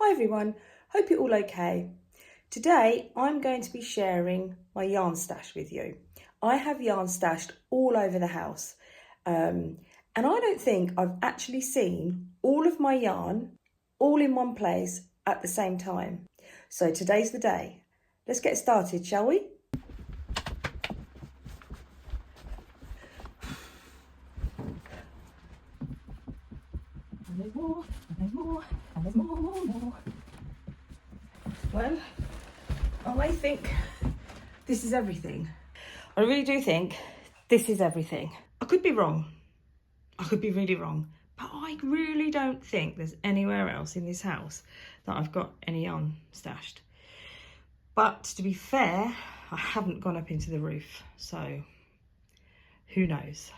Hi everyone, hope you're all okay. Today I'm going to be sharing my yarn stash with you. I have yarn stashed all over the house and I don't think I've actually seen all of my yarn all in one place at the same time. So today's the day. Let's get started, shall we? And there's more, and there's more, and there's more. Well, I think this is everything. I really do think this is everything. I could be wrong. I could be really wrong. But I really don't think there's anywhere else in this house that I've got any yarn stashed. But to be fair, I haven't gone up into the roof. So who knows?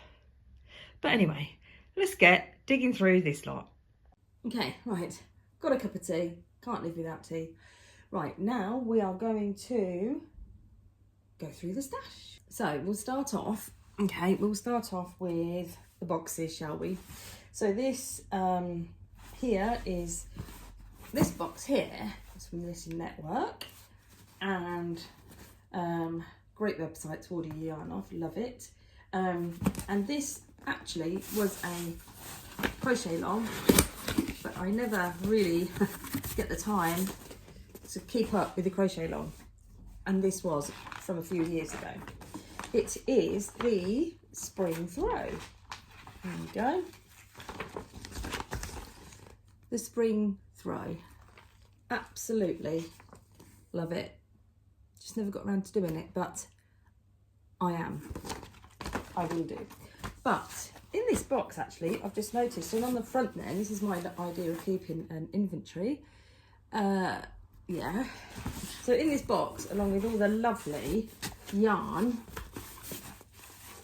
But anyway, let's get digging through this lot. Okay, right. Got a cup of tea. Can't live without tea. Right, now we are going to go through the stash. So we'll start off with the boxes, shall we? So this here is this box here. It's from Knitting Network, and great website to order your yarn off. Love it. And this actually was a crochet long, but I never really get the time to keep up with the crochet long, and this was from a few years ago. It is the Spring Throw. There we go. The Spring Throw. Absolutely love it. Just never got around to doing it, but I will do. But in this box, actually, I've just noticed, and on the front there, this is my idea of keeping an inventory. Yeah. So in this box, along with all the lovely yarn,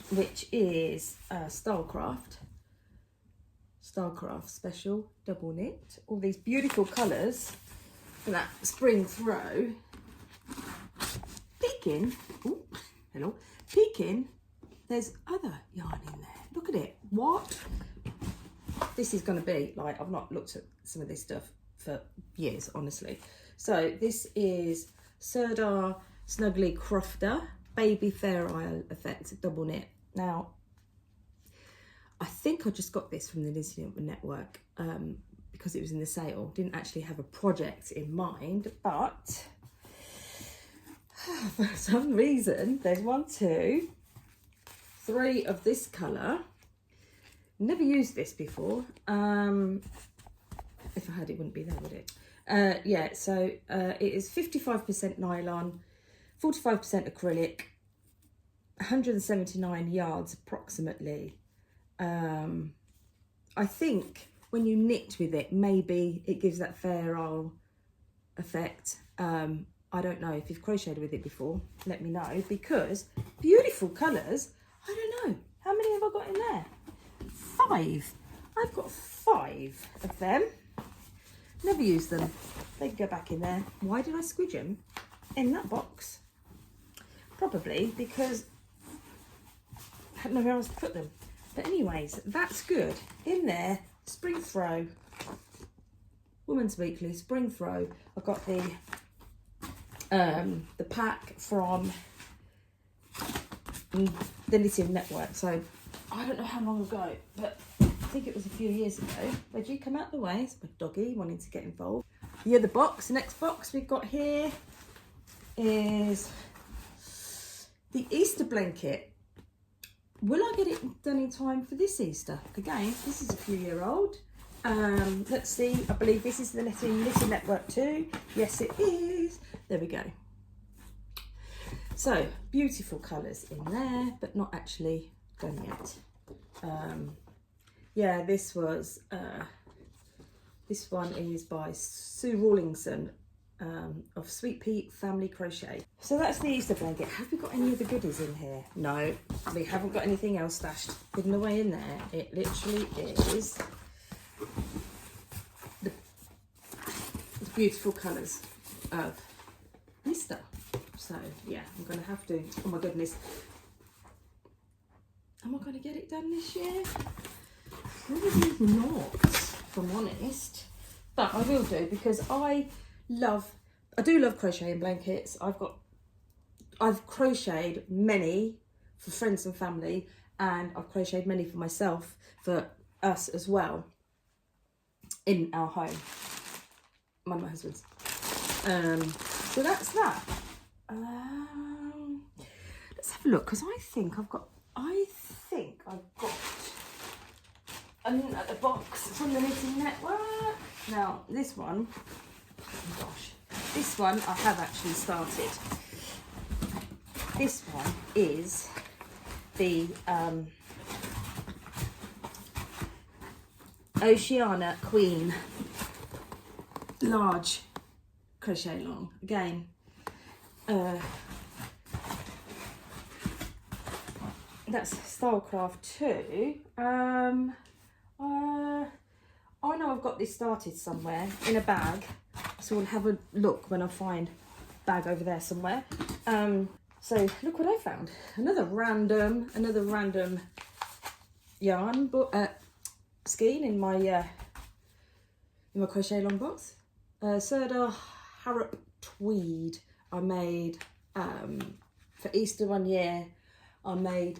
which is Stylecraft Special Double Knit, all these beautiful colours for that Spring Throw. Peeking, there's other yarn in there. Look at it. What? This is going to be like, I've not looked at some of this stuff for years, honestly. So this is Sirdar Snuggly Crofter Baby Fair Isle Effect Double Knit. Now, I think I just got this from the Knitting Network because it was in the sale. Didn't actually have a project in mind, but for some reason, there's 1, 2, 3 of this colour. Never used this before. If I had, it wouldn't be there, would it? Yeah, so it is 55% nylon, 45% acrylic, 179 yards approximately. I think when you knit with it, maybe it gives that Fair Isle effect. I don't know if you've crocheted with it before, let me know, because beautiful colours. I don't know, how many have I got in there? 5. I've got 5 of them. Never used them. They can go back in there. Why did I squidge them in that box? Probably because I had nowhere else to put them. But anyways, that's good. In there, Spring Throw, Women's Weekly, Spring Throw. I've got the pack from the Knitting Network. So I don't know how long ago, but I think it was a few years ago. Reggie, come out the way. It's my doggy wanting to get involved. The other box, the next box we've got here is the Easter blanket. Will I get it done in time for this Easter? Again, this is a few year old. Let's see, I believe this is the Knitting Network too. Yes, it is. There we go. So, beautiful colours in there, but not actually done yet. Yeah, this was, this one is by Sue Rawlingson of Sweet Pea Family Crochet. So that's the Easter blanket. Have we got any other goodies in here? No, we haven't got anything else stashed hidden away in there. It literally is the beautiful colours of Easter. So yeah, I'm going to have to, oh my goodness. Am I going to get it done this year? Probably not, if I'm honest. But I will do, because I do love crocheting blankets. I've crocheted many for friends and family, and I've crocheted many for myself, for us as well, in our home. Mine and my husband's. So that's that. Let's have a look, because I think I've got a box from the Knitting Network. Now this one, oh gosh, this one I have actually started. This one is the Oceania Queen large crochet long. Again, that's Stylecraft 2. I know I've got this started somewhere in a bag, so we'll have a look when I find a bag over there somewhere. So look what I found. Another random yarn skein in my crochet long box. Serda Harrop Tweed. I made for Easter one year. I made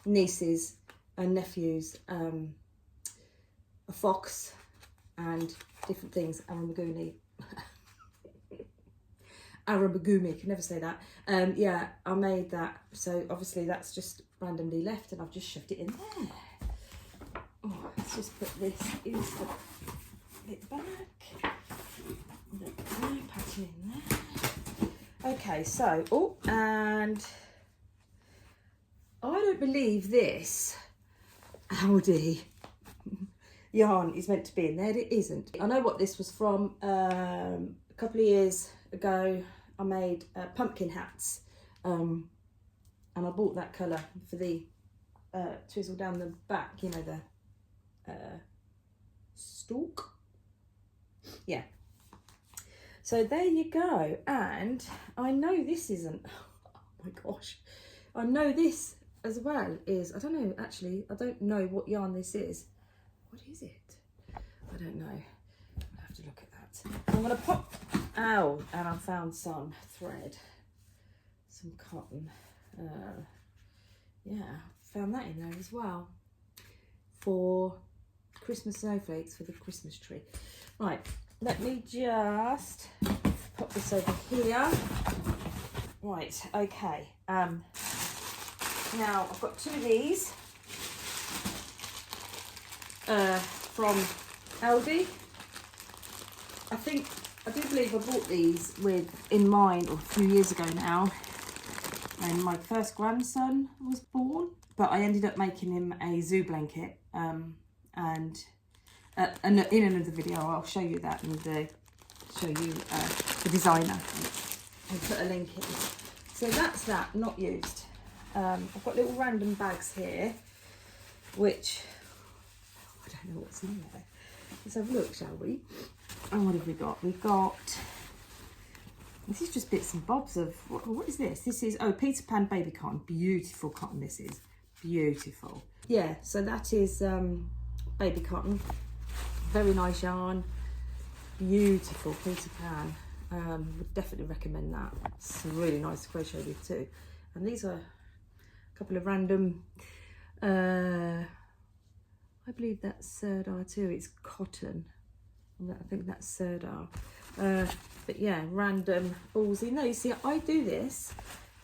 nieces and nephews a fox and different things. Arabagumi, can never say that. Yeah, I made that. So obviously that's just randomly left, and I've just shoved it in there. Oh, let's just put this into the back. Patching in there. Okay, so and I don't believe this Aldi yarn is meant to be in there. It isn't. I know what this was from. A couple of years ago I made pumpkin hats, and I bought that colour for the twizzle down the back, you know, the stalk. Yeah, so there you go. And I know this isn't, oh my gosh, I know this as well is, I don't know, actually I don't know what yarn this is. What is it? I don't know. I'll have to look at that. I'm going to pop out, and I found some thread, some cotton. Yeah, found that in there as well for Christmas snowflakes for the Christmas tree. Right, let me just pop this over here. Right, okay. Now I've got two of these from Aldi. I do believe I bought these in mind, or a few years ago now, when my first grandson was born. But I ended up making him a zoo blanket, and in another video I'll show you that, and show you the designer and put a link in. So that's that, not used. I've got little random bags here, which I don't know what's in there. Let's have a look, shall we? And what have we got? We've got, this is just bits and bobs of, what is this? This is, oh, Peter Pan baby cotton. Beautiful cotton this is. Beautiful. Yeah, so that is baby cotton. Very nice yarn. Beautiful Peter Pan. Would definitely recommend that. It's really nice to crochet with too. And these are a couple of random, I believe that's Serdar too. It's cotton. I think that's Serdar. But yeah, random ballsy. No, you see, I do this,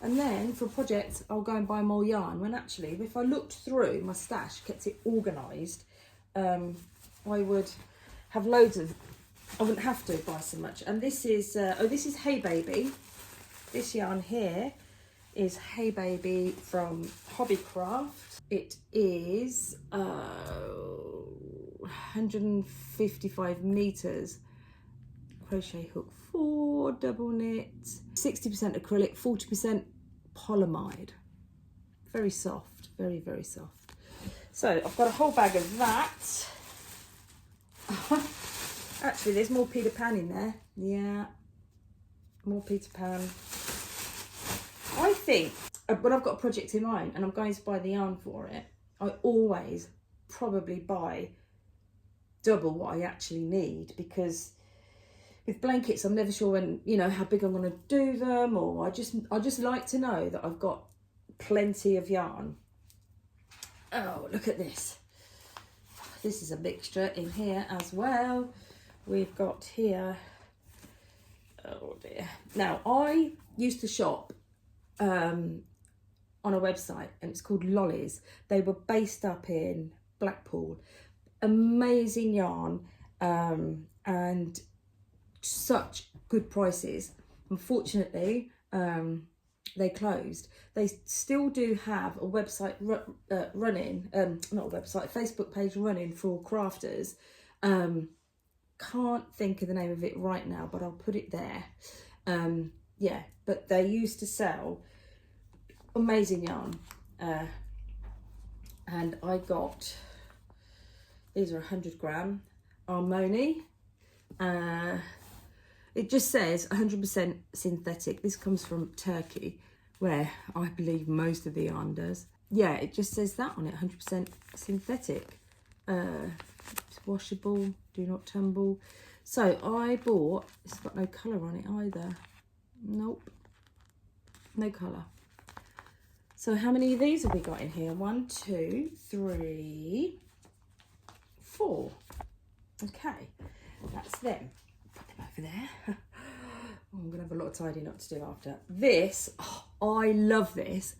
and then for projects I'll go and buy more yarn, when actually if I looked through my stash, kept it organised, I would have loads of, I wouldn't have to buy so much. And this is this is Hey Baby. This yarn here is Hey Baby from Hobbycraft. It is 155 meters, crochet hook 4, double knit, 60% acrylic, 40% polyamide. Very soft, very, very soft. So I've got a whole bag of that. Actually, there's more Peter Pan in there. Yeah, more Peter Pan. I think when I've got a project in mind and I'm going to buy the yarn for it, I always probably buy double what I actually need, because with blankets I'm never sure when, you know, how big I'm going to do them, or I just like to know that I've got plenty of yarn. Oh, look at this. This is a mixture in here as well. We've got here, oh dear. Now, I used to shop on a website, and it's called Lollies. They were based up in Blackpool. Amazing yarn, and such good prices. Unfortunately, they closed. They still do have a website running, not a website, a Facebook page running for crafters. Can't think of the name of it right now, but I'll put it there. Yeah, but they used to sell amazing yarn, and I got, these are 100 gram Armoni. It just says 100% synthetic. This comes from Turkey, where I believe most of the yarn does. Yeah, it just says that on it, 100% synthetic. It's washable, do not tumble. So I bought, it's got no colour on it either. Nope, no colour. So how many of these have we got in here? 1, 2, 3, 4. Okay, that's them. Put them over there. Oh, I'm gonna have a lot of tidying up to do after this. Oh, I love this.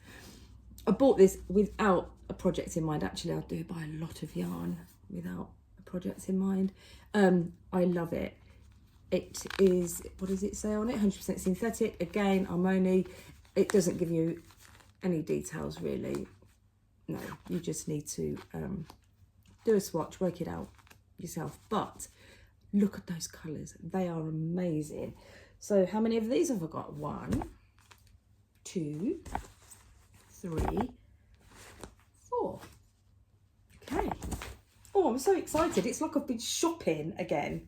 I bought this without a project in mind. Actually, I do buy a lot of yarn without a project in mind. I love it. It is, what does it say on it? 100% synthetic. Again, Armoni. It doesn't give you any details really. No, you just need to do a swatch, work it out yourself. But look at those colours. They are amazing. So how many of these have I got? 1, 2, 3, 4. Okay. Oh, I'm so excited. It's like I've been shopping again.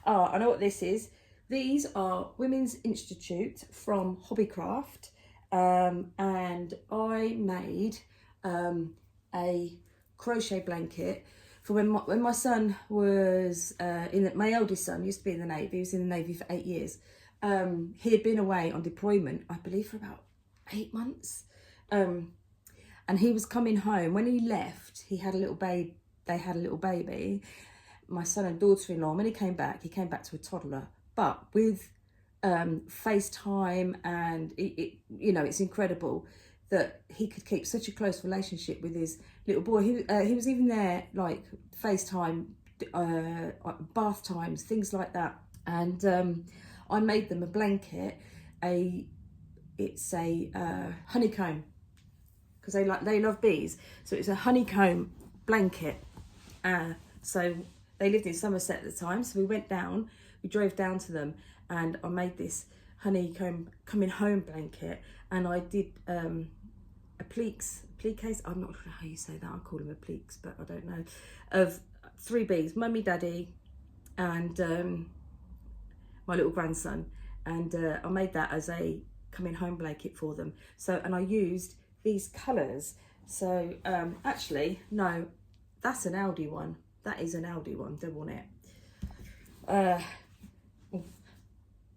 I know what this is. These are Women's Institute from Hobbycraft. And I made a crochet blanket for when my son was my eldest son used to be in the Navy. He was in the Navy for 8 years. He had been away on deployment, I believe, for about 8 months. And he was coming home. When he left, he had a little baby. They had a little baby, my son and daughter-in-law. When he came back to a toddler. But with FaceTime, and you know, it's incredible that he could keep such a close relationship with his little boy. He was even there, like FaceTime, bath times, things like that. And I made them a blanket. It's a honeycomb, because they love bees. So it's a honeycomb blanket. So they lived in Somerset at the time. So we drove down to them, and I made this honeycomb coming home blanket. And I did a pliques, I'm not sure how you say that, I call them a pliques, but I don't know, of 3 bees, mummy, daddy, and my little grandson. And I made that as a coming home blanket for them. So, and I used these colours. So actually, no, that's an Aldi one. That is an Aldi one, don't want it.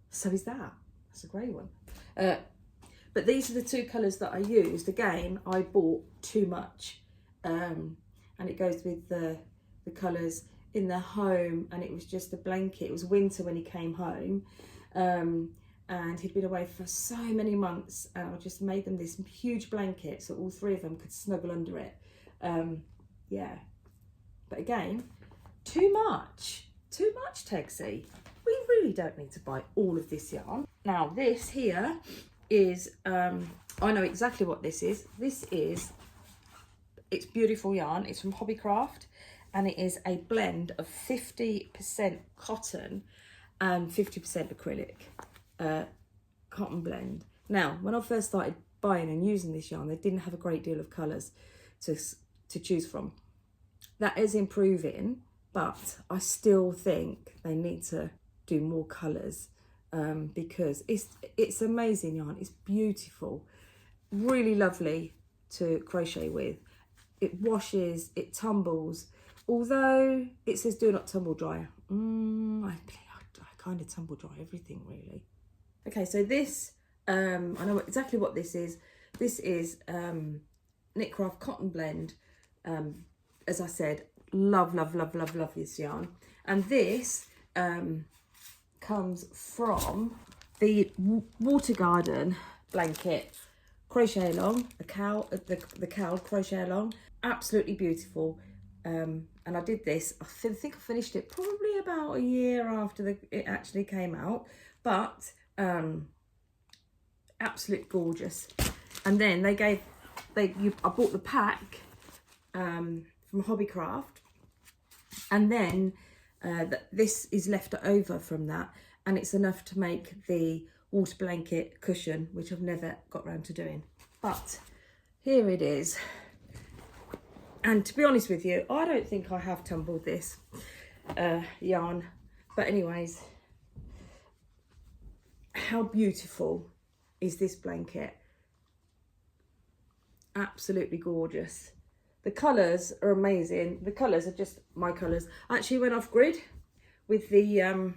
So is that. That's a grey one. But these are the 2 colours that I used. Again, I bought too much. And it goes with the colours in the home. And it was just a blanket. It was winter when he came home. And he'd been away for so many months. And I just made them this huge blanket so all 3 of them could snuggle under it. Yeah. But again, too much. Too much, Tegsy. We really don't need to buy all of this yarn. Now, this here is, I know exactly what this is. It's beautiful yarn. It's from Hobbycraft, and it is a blend of 50% cotton and 50% acrylic. Cotton blend. Now, when I first started buying and using this yarn, they didn't have a great deal of colours to choose from. That is improving, but I still think they need to do more colours, because it's amazing yarn. It's beautiful, really lovely to crochet with. It washes, it tumbles, although it says do not tumble dry. I kind of tumble dry everything really. Okay, so this, I know exactly what this is. This is Knitcraft Cotton Blend. As I said, love this yarn. And this comes from the Water Garden blanket crochet along, the cowl crochet along. Absolutely beautiful. And I did this, I think I finished it probably about a year after it actually came out, but absolute gorgeous. And then I bought the pack from Hobbycraft, and then this is left over from that, and it's enough to make the water blanket cushion, which I've never got around to doing. But here it is. And to be honest with you, I don't think I have tumbled this yarn. But anyways, how beautiful is this blanket? Absolutely gorgeous. The colours are amazing. The colours are just my colours. I actually went off grid with the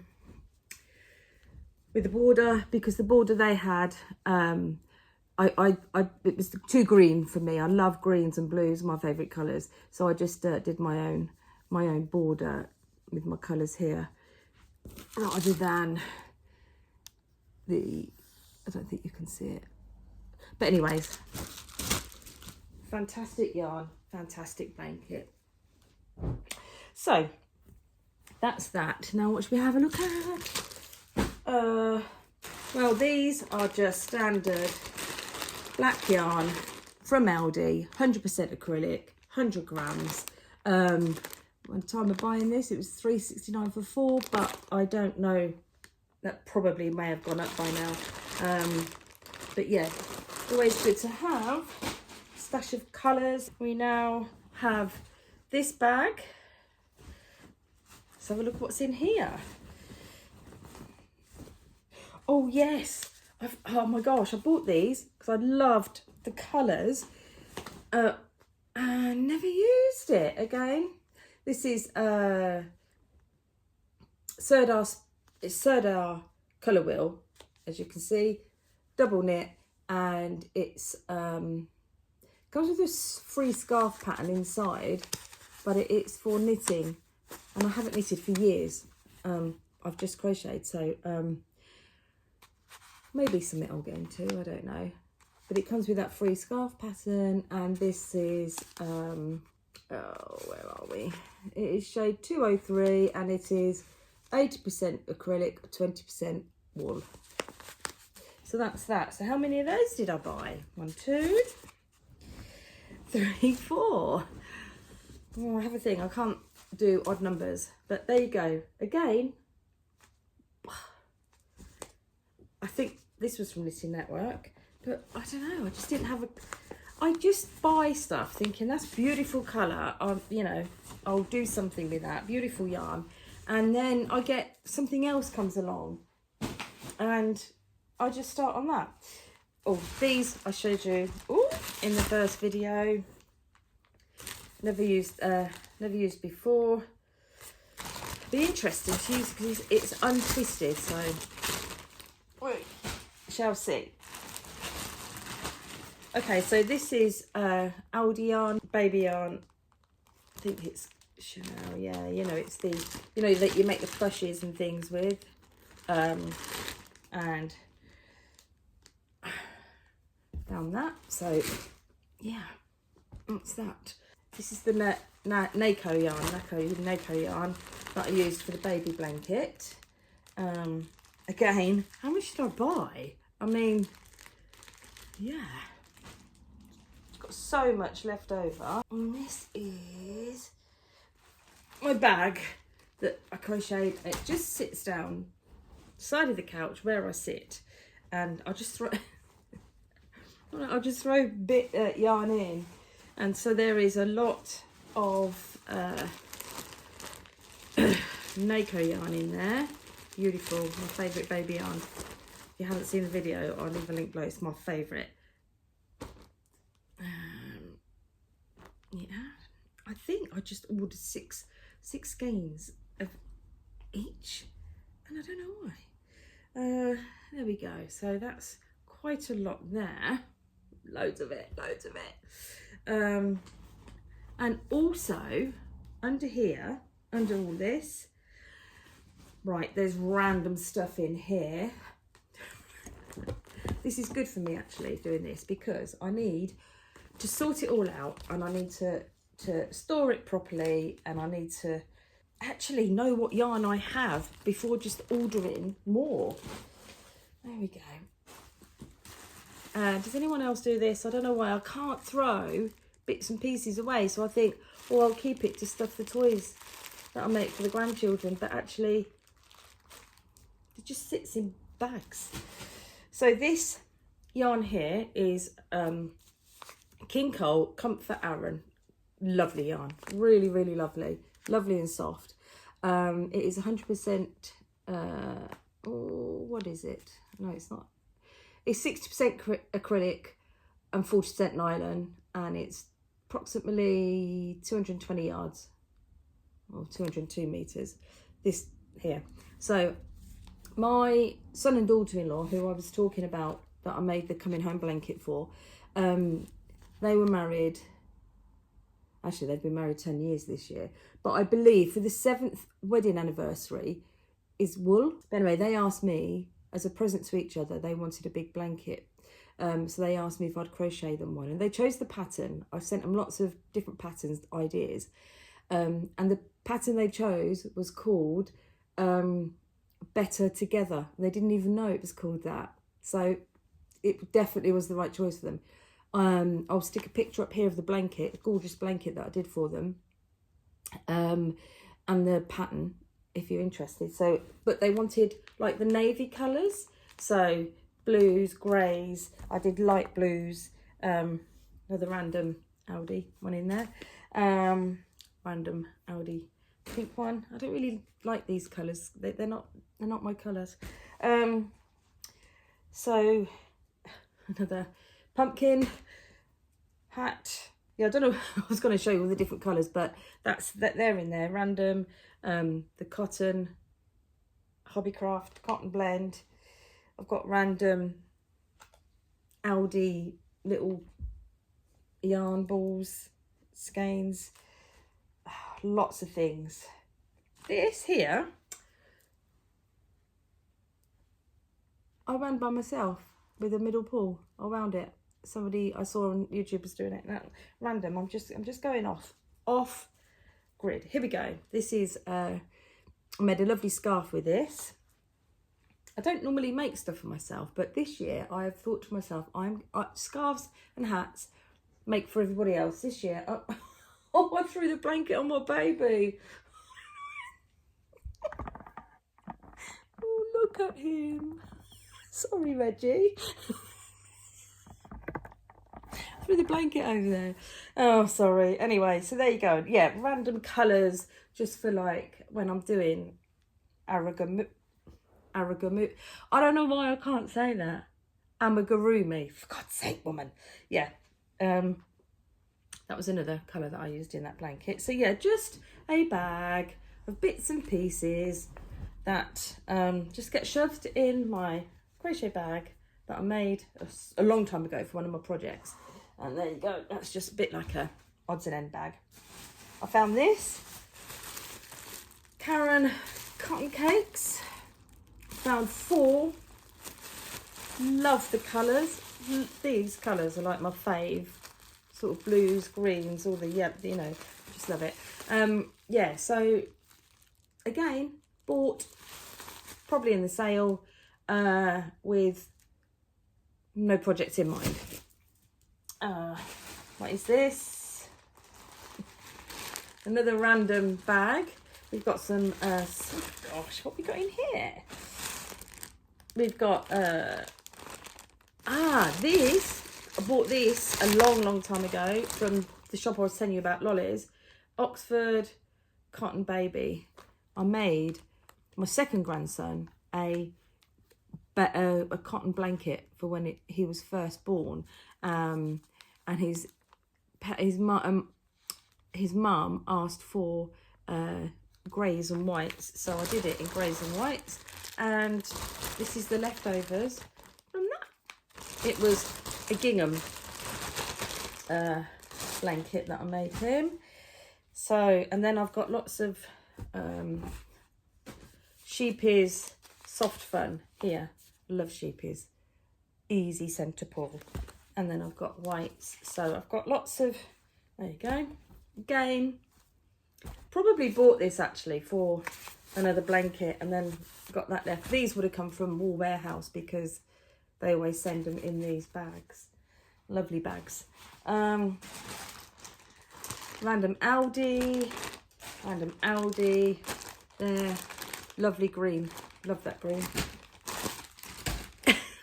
border, because the border they had, it was too green for me. I love greens and blues, my favourite colours. So I just did my own border with my colours here, rather than I don't think you can see it. But anyways, fantastic yarn, fantastic blanket. So that's that. Now what should we have a look at? Well, these are just standard black yarn from Aldi, 100% acrylic, 100 grams. At the time of buying this, it was £3.69 for 4, but I don't know, that probably may have gone up by now. But yeah, always good to have a stash of colours. We now have this bag. Let's have a look what's in here. Oh yes, oh my gosh, I bought these because I loved the colours and never used it again. This is Serdar colour wheel, as you can see, double knit, and it's comes with this free scarf pattern inside, but it's for knitting, and I haven't knitted for years. I've just crocheted, so maybe something I'll get into, I don't know. But it comes with that free scarf pattern, and this is, oh, where are we? It is shade 203, and it is 80% acrylic, 20% wool. So that's that. So how many of those did I buy? 1, 2, 3, 4. Oh, I have a thing, I can't do odd numbers, but there you go. Again, I think this was from Knitting Network, but I don't know, I just didn't have I just buy stuff thinking that's beautiful colour, you know, I'll do something with that, beautiful yarn, and then I get something else comes along and I just start on that. Oh, these I showed you in the first video, never used before. Be interesting to use because it's untwisted, so we shall see. Okay, so this is Aldi yarn, baby yarn. I think it's Chanel, yeah, you know, it's the, you know, that you make the plushes and things with. And found that, so yeah, what's that? This is the Nako yarn that I used for the baby blanket. Again, how much did I buy? I mean, yeah, got so much left over. And this is my bag that I crocheted. It just sits down side of the couch where I sit, and I'll just throw a bit yarn in, and so there is a lot of Nako yarn in there. Beautiful, my favourite baby yarn. If you haven't seen the video, I'll leave a link below. It's my favourite. Yeah, I think I I just ordered six skeins of each, and I don't know why. There we go. So that's quite a lot there. Loads of it. And also under here, under all this, right, there's random stuff in here. This is good for me actually, doing this, because I need to sort it all out, and I need to store it properly, and I need to actually know what yarn I have before just ordering more. There we go. Does anyone else do this? I don't know why I can't throw bits and pieces away, so I think, oh, I'll keep it to stuff the toys that I make for the grandchildren, but actually it just sits in bags. So this yarn here is King Cole Comfort Aran. Lovely yarn, really lovely and soft. It is 100% what is it? No, it's not. It's 60% acrylic and 40% nylon, and it's approximately 220 yards or 202 meters. This here. So my son and daughter-in-law, who I was talking about, that I made the coming home blanket for, they were married. Actually, they've been married 10 years this year, but I believe for the 7th wedding anniversary is wool. But anyway, they asked me as a present to each other, they wanted a big blanket. So they asked me if I'd crochet them one, and they chose the pattern. I sent them lots of different patterns, ideas. And the pattern they chose was called Better Together. They didn't even know it was called that. So it definitely was the right choice for them. I'll stick a picture up here of the blanket, a gorgeous blanket that I did for them, and the pattern if you're interested. So, but they wanted like the navy colours, so blues, greys. I did light blues, another random Aldi one in there, random Aldi pink one. I don't really like these colours. They're not my colours. So another pumpkin hat. Yeah, I don't know. I was going to show you all the different colours, but they're in there. Random, the cotton, Hobbycraft cotton blend. I've got random Aldi little yarn balls, skeins, lots of things. This here, I wound by myself with a middle pull. I wound it. Somebody I saw on YouTube was doing it. Random. I'm just going off grid. Here we go. This is I made a lovely scarf with this. I don't normally make stuff for myself, but this year I have thought to myself, scarves and hats make for everybody else. This year, I threw the blanket on my baby. Oh, look at him. Sorry, Reggie. Threw the blanket over there. Oh, sorry. Anyway, so there you go. Yeah, random colours just for like when I'm doing aragami. I don't know why I can't say that. Amigurumi. For God's sake, woman. Yeah. That was another colour that I used in that blanket. So yeah, just a bag of bits and pieces that just get shoved in my crochet bag that I made a long time ago for one of my projects. And there you go. That's just a bit like a odds and end bag. I found this. Karen cotton cakes. Found 4. Love the colours. These colours are like my fave. Sort of blues, greens, all the, yeah, you know, just love it. Yeah, so again, bought probably in the sale with no projects in mind. What is this? Another random bag. We've got some, gosh, what we got in here? We've got, this, I bought this a long time ago from the shop I was telling you about, Lolly's. Oxford Cotton Baby. I made my second grandson a cotton blanket for when he was first born. And his mum, his mum asked for greys and whites, so I did it in greys and whites. And this is the leftovers from that. It was a gingham blanket that I made him. So, and then I've got lots of sheepies soft fun here. Love sheepies. Easy centre pull. And then I've got whites. So I've got lots of, there you go. Again, probably bought this actually for another blanket and then got that left. These would have come from Wool Warehouse because they always send them in these bags. Lovely bags. Random Aldi there. Lovely green. Love that green.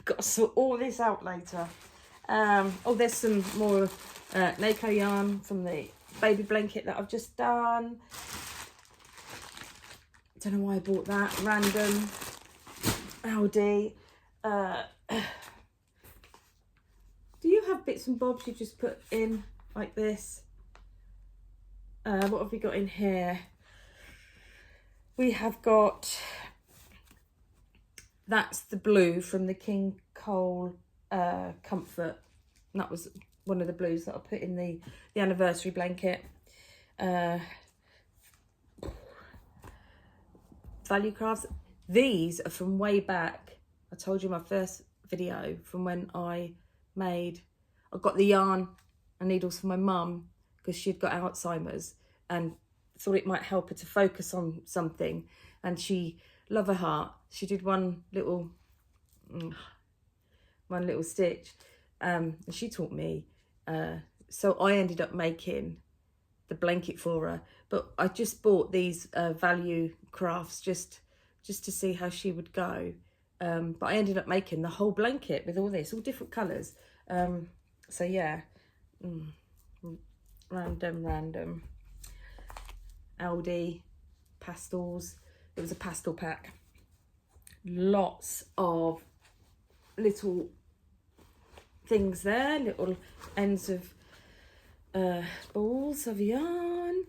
Got to sort all this out later. Oh, there's some more Naco yarn from the baby blanket that I've just done. Don't know why I bought that. Random Aldi. Do you have bits and bobs you just put in like this? What have we got in here? We have got, that's the blue from the King Cole Comfort. And that was one of the blues that I put in the anniversary blanket. Value Crafts. These are from way back. I told you my first video from when I got the yarn and needles for my mum because she'd got Alzheimer's and thought it might help her to focus on something. And she, love her heart, she did one little stitch. And she taught me. So I ended up making the blanket for her. But I just bought these Value Crafts just to see how she would go. But I ended up making the whole blanket with all this, all different colours. So yeah, random. Aldi, pastels. It was a pastel pack. Lots of little things there, little ends of balls of yarn.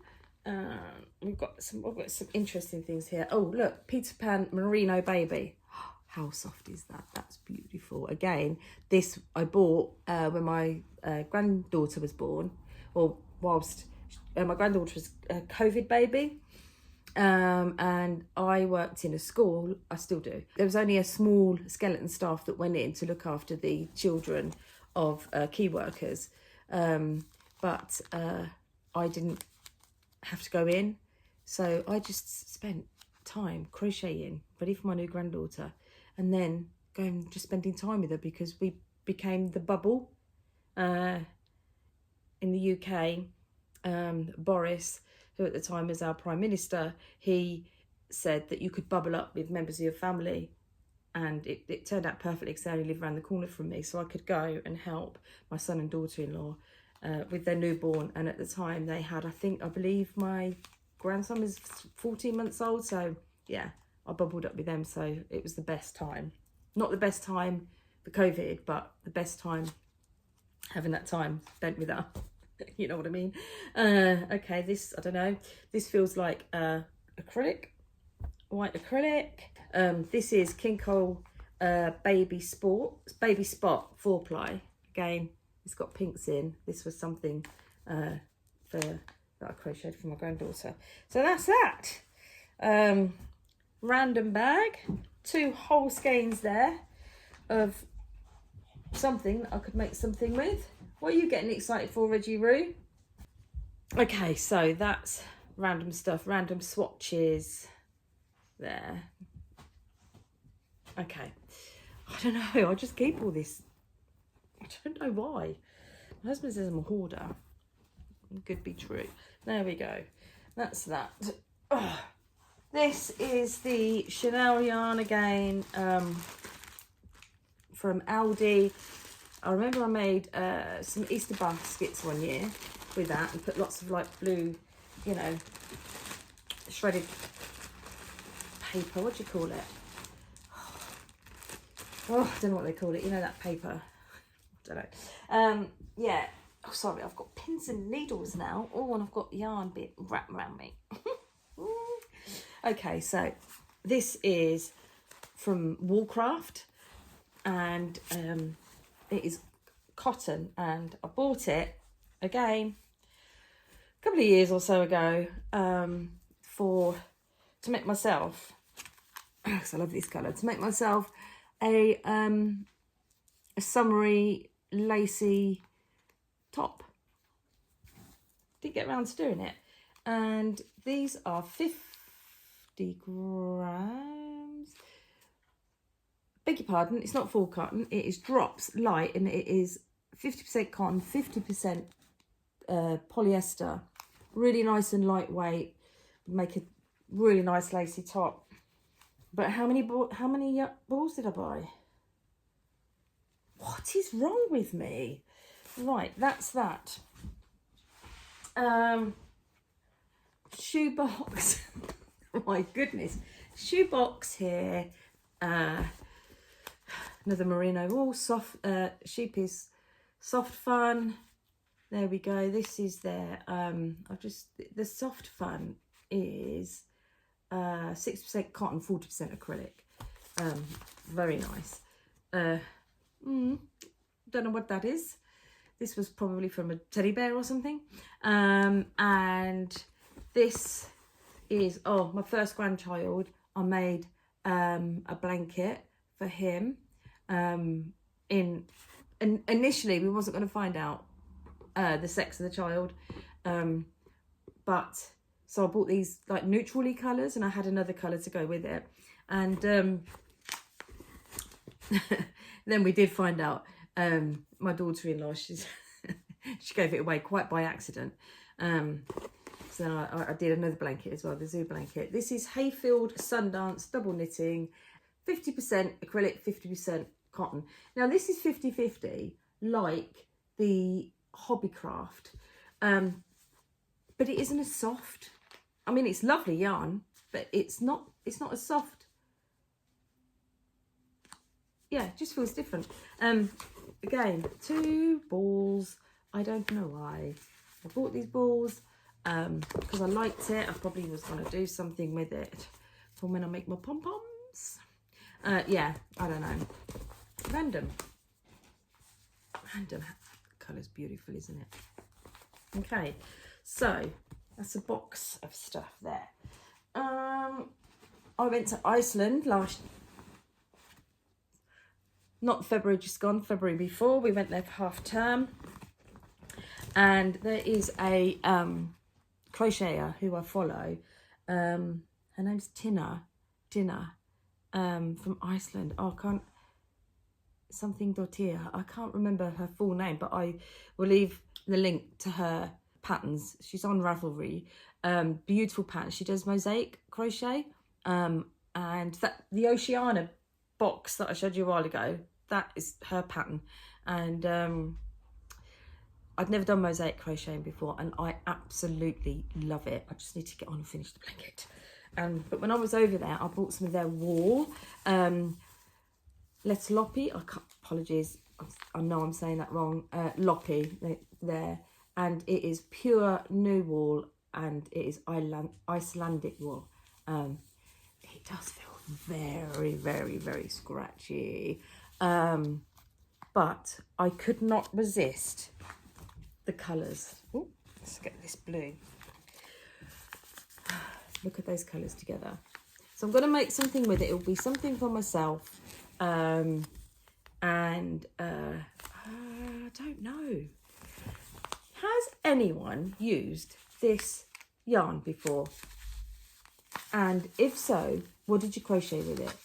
We've got some interesting things here. Oh look, Peter Pan Merino Baby. How soft is that? That's beautiful. Again, this I bought when my granddaughter was born, or whilst my granddaughter was a COVID baby. And I worked in a school, I still do. There was only a small skeleton staff that went in to look after the children of key workers. But I didn't have to go in. So I just spent time crocheting, ready for my new granddaughter. And then going, just spending time with her because we became the bubble in the UK. Boris, who at the time was our Prime Minister, he said that you could bubble up with members of your family. And it turned out perfectly because they only live around the corner from me. So I could go and help my son and daughter-in-law with their newborn. And at the time they had, I believe my grandson was 14 months old. So yeah, I bubbled up with them. So it was the best time. Not the best time for COVID, but the best time having that time spent with her. You know what I mean? Okay, this, I don't know. This feels like acrylic, white acrylic. This is King Cole Baby Spot 4-ply. Again, it's got pinks in. This was something that I crocheted for my granddaughter. So that's that. Random bag. 2 whole skeins there of something that I could make something with. What are you getting excited for, Reggie Roo? Okay, so that's random stuff, random swatches there. Okay, I don't know, I just keep all this. I don't know why. My husband says I'm a hoarder. It could be true. There we go. That's that. Oh, this is the Chanel yarn again from Aldi. I remember I made some Easter baskets one year with that and put lots of like blue, you know, shredded paper. What do you call it? Oh, I don't know what they call it. You know, that paper. I don't know. Yeah. Oh, sorry, I've got pins and needles now. Oh, and I've got yarn bit wrapped around me. Okay, so this is from Woolcraft, and it is cotton, and I bought it again a couple of years or so ago to make myself, because I love this colour, to make myself a summery lacy top. Didn't get around to doing it, and these are 50 grams. Beg your pardon, it's not full cotton, it is drops light, and it is 50% cotton, 50% polyester. Really nice and lightweight, make a really nice lacy top. But how many balls did I buy? What is wrong with me? Right, that's that. Shoebox. My goodness, shoebox here. Another merino wool, soft sheep is soft fun. There we go. This is their the soft fun is 6% cotton, 40% acrylic. Very nice. Don't know what that is. This was probably from a teddy bear or something. And this is, oh, my first grandchild. I made a blanket for him. Initially, we wasn't going to find out the sex of the child. But so I bought these like neutrally colours, and I had another colour to go with it. And then we did find out. My daughter-in-law, she gave it away quite by accident. So then I did another blanket as well, the zoo blanket. This is Hayfield Sundance double knitting, 50% acrylic, 50% cotton. Now this is 50-50, like the Hobbycraft, but it isn't as soft. I mean, it's lovely yarn, but it's not as soft. Yeah, it just feels different. Again, 2 balls. I don't know why I bought these balls, because I liked it. I probably was going to do something with it for when I make my pom-poms. Yeah, I don't know. Random. Colour's beautiful, isn't it? Okay, so that's a box of stuff there. I went to Iceland not February just gone, February before. We went there for half term, and there is a crocheter who I follow. Her name's Tina from Iceland. Oh, I can't remember her full name, but I will leave the link to her patterns. She's on Ravelry. Beautiful pattern. She does mosaic crochet, and that the Oceana box that I showed you a while ago, that is her pattern. And I'd never done mosaic crocheting before, and I absolutely love it. I just need to get on and finish the blanket. But when I was over there, I bought some of their wool. Let's Loppy, apologies, I know I'm saying that wrong. Loppy there, and it is pure new wool, and it is Icelandic wool. It does feel very, very, very scratchy, but I could not resist the colours. Oh, let's get this blue. Look at those colours together. So I'm going to make something with it. It will be something for myself, and I don't know. Has anyone used this yarn before? And if so, what did you crochet with it?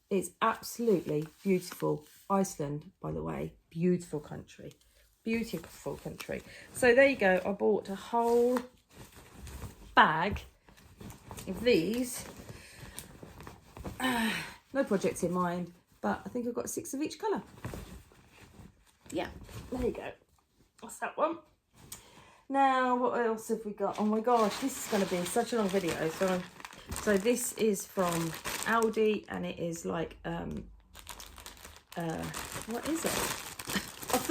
It's absolutely beautiful. Iceland, by the way, beautiful country. Beautiful country. So there you go. I bought a whole bag of these. No projects in mind, but I think I've got 6 of each colour. Yeah, there you go. That's that one. Now, what else have we got? Oh my gosh, this is going to be such a long video. So this is from Aldi, and it is like, what is it?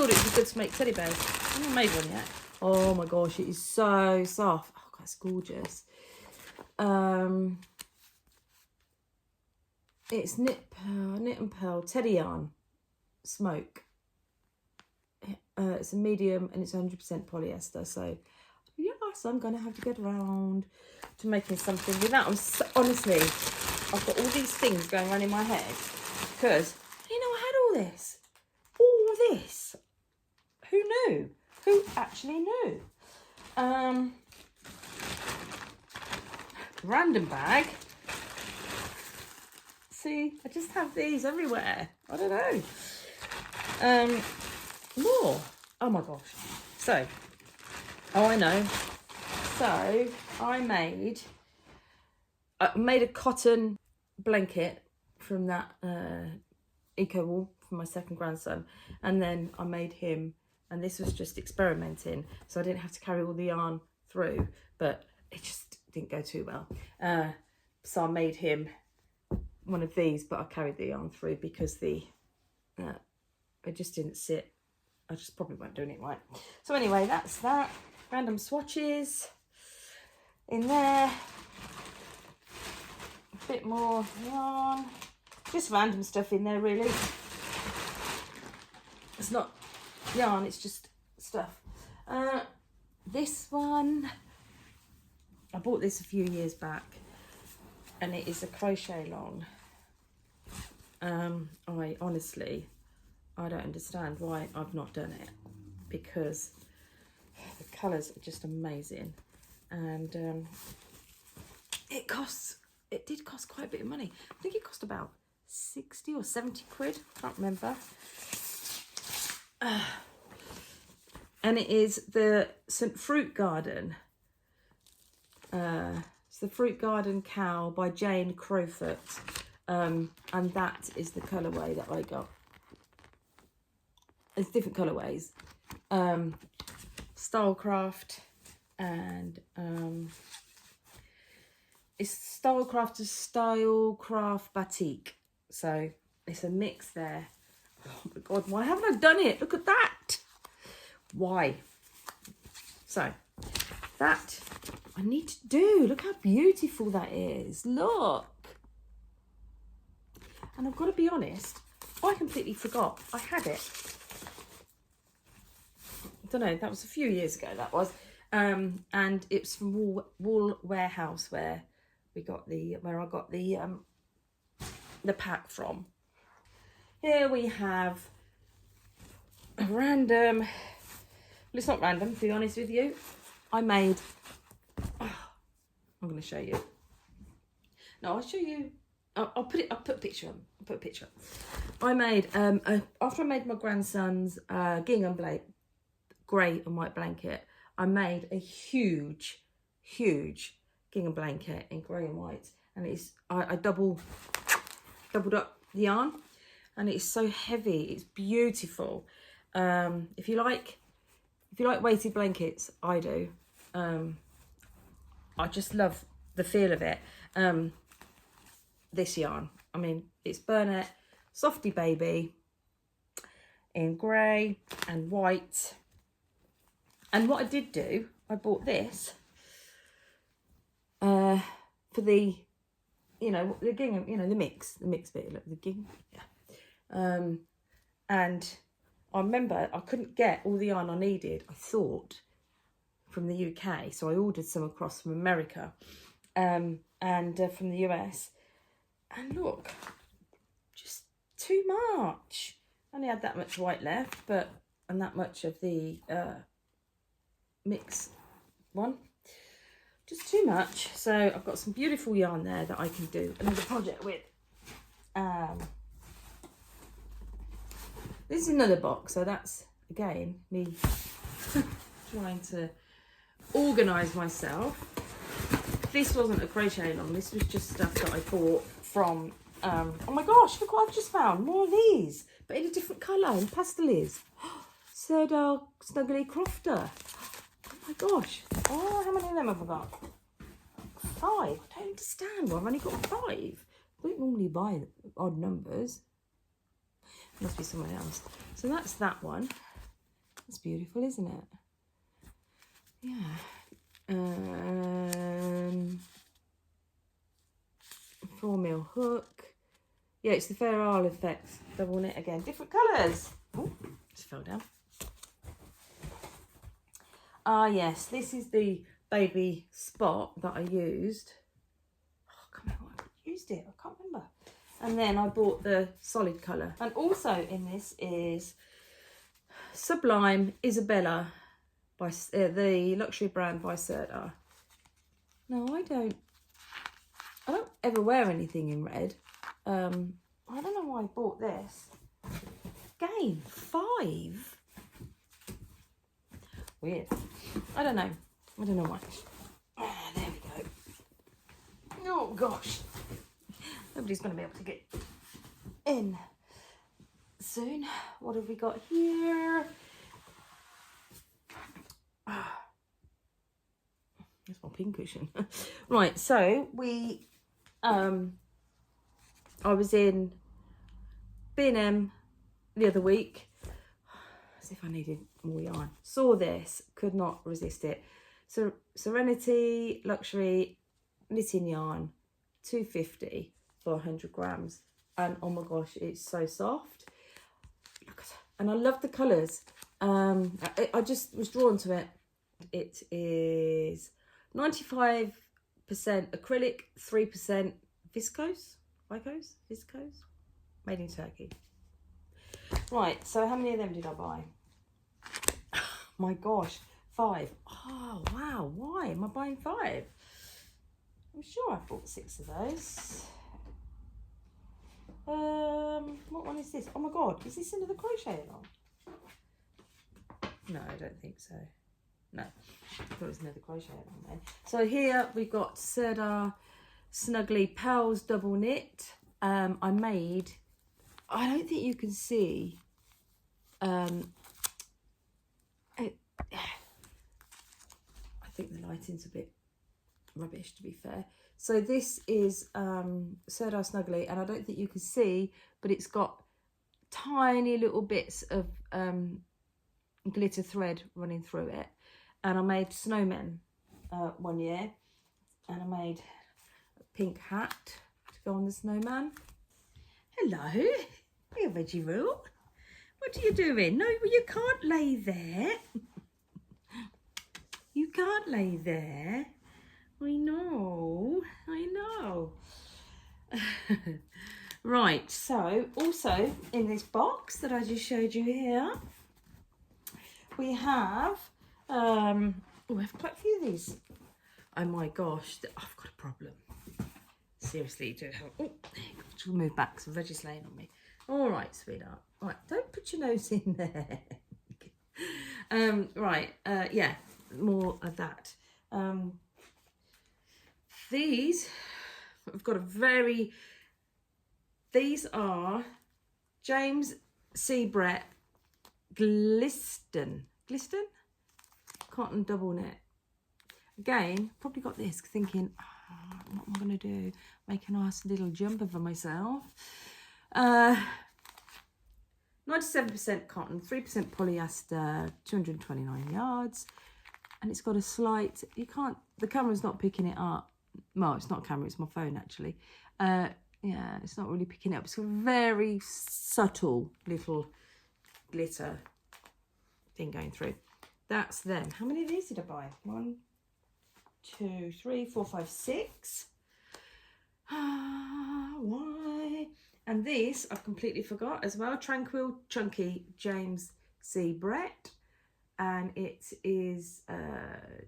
thought it would be good to make teddy bears. I haven't made one yet. Oh my gosh, it is so soft. Oh, that's gorgeous. It's knit and pearl teddy yarn smoke. It's a medium and it's 100% polyester. So yes, I'm gonna have to get around to making something with that. Honestly, I've got all these things going on in my head because I had all this. Who knew? Who actually knew? Random bag. See, I just have these everywhere. I don't know. More. Oh my gosh. So, I know. So, I made a cotton blanket from that eco wool for my second grandson, and then I made him, and this was just experimenting, so I didn't have to carry all the yarn through, but it just didn't go too well. So I made him one of these, but I carried the yarn through because it just didn't sit. I just probably weren't doing it right. So anyway, that's that. Random swatches in there. A bit more yarn. Just random stuff in there, really. It's not yarn, it's just stuff. This one, I bought this a few years back, and it is a crochet long. I don't understand why I've not done it, because the colours are just amazing, and it did cost quite a bit of money. I think it cost about 60 or 70 quid, can't remember. And it is the St Fruit Garden. It's the Fruit Garden Cow by Jane Crowfoot. And that is the colourway that I got. It's different colourways. Stylecraft and it's Stylecraft to Stylecraft Batik. So it's a mix there. Oh my God, why haven't I done it? Look at that. Why? So that I need to do. Look how beautiful that is. Look. And I've got to be honest, I completely forgot I had it. I don't know, that was a few years ago, that was. And it's from Wool Warehouse where I got the pack from. Here we have a random, well, it's not random, to be honest with you. I made, I'm going to show you. No, I'll show you. I'll put a picture on. I'll put a picture up. I made, after I made my grandson's gingham grey and white blanket, I made a huge gingham blanket in grey and white. And it's, I doubled up the yarn. And it's so heavy, it's beautiful. If you like weighted blankets, I do. I just love the feel of it. This yarn, I mean, it's Burnett Softy Baby in grey and white. And what I did do, I bought this for the, the gingham, the mix bit, look, the gingham, yeah. And I remember I couldn't get all the yarn I needed, I thought, from the UK, so I ordered some across from America and from the US. And look, just too much. I only had that much white left, and that much of the mix one. Just too much. So I've got some beautiful yarn there that I can do another project with. This is another box, so that's, again, me trying to organise myself. This wasn't a crochet long, this was just stuff that I bought from, oh my gosh, look what I've just found, more of these, but in a different colour, in pastels. Serdar Snuggly Crofter. Oh my gosh, oh, how many of them have I got? 5, I don't understand why I've only got 5. I don't normally buy odd numbers. Must be someone else. So that's that one. That's beautiful, isn't it? Yeah. 4mm hook. Yeah, it's the Fair Isle effect. Double knit again. Different colours. Oh, just fell down. Ah, yes, this is the baby spot that I used. Oh, I can't remember what I used it. I can't remember. And then I bought the solid colour. And also in this is Sublime Isabella by the luxury brand by Serta. No, I don't ever wear anything in red. I don't know why I bought this. Again, 5. Weird. I don't know why. Ah, there we go. Oh gosh. Nobody's going to be able to get in soon. What have we got here? That's my pin cushion. Right, so we I was in B&M the other week, as if I needed more yarn. Saw this, could not resist it. So Serenity Luxury knitting yarn, £2.50 for 100 grams, and oh my gosh, it's so soft. And I love the colours. I just was drawn to it. It is 95% acrylic, 3% viscose, made in Turkey. Right, so how many of them did I buy? My gosh, 5. Oh wow, why am I buying 5? I'm sure I bought 6 of those. What one is this? Oh my god, is this another crochet along? No, I don't think so. No, I thought it was another crochet along there. So here we've got Serta Snuggly Pals double knit. I made, I don't think you can see, I think the lighting's a bit rubbish, to be fair. So this is Serta Snuggly, and I don't think you can see, but it's got tiny little bits of glitter thread running through it. And I made snowmen one year, and I made a pink hat to go on the snowman. Hello, hey Veggie Rule. What are you doing? No, you can't lay there. You can't lay there. I know. Right, so also in this box that I just showed you here, we have, we have quite a few of these. Oh my gosh, I've got a problem. Seriously, do have. Oh, she'll move back because Reggie's laying on me. All right, sweetheart. All right, don't put your nose in there. Right, yeah, more of that. These, I've got a very. These are James C. Brett Glisten cotton double knit. Again, probably got this thinking, oh, what am I going to do? Make a nice little jumper for myself. 97% cotton, 3% polyester, 229 yards. And it's got a slight, you can't, the camera's not picking it up. Well, it's not a camera, it's my phone actually. Yeah, it's not really picking it up. It's a very subtle little glitter thing going through. That's them. How many of these did I buy? 1, 2, 3, 4, 5, 6. Why? And this I've completely forgot as well. Tranquil Chunky James C. Brett, and it is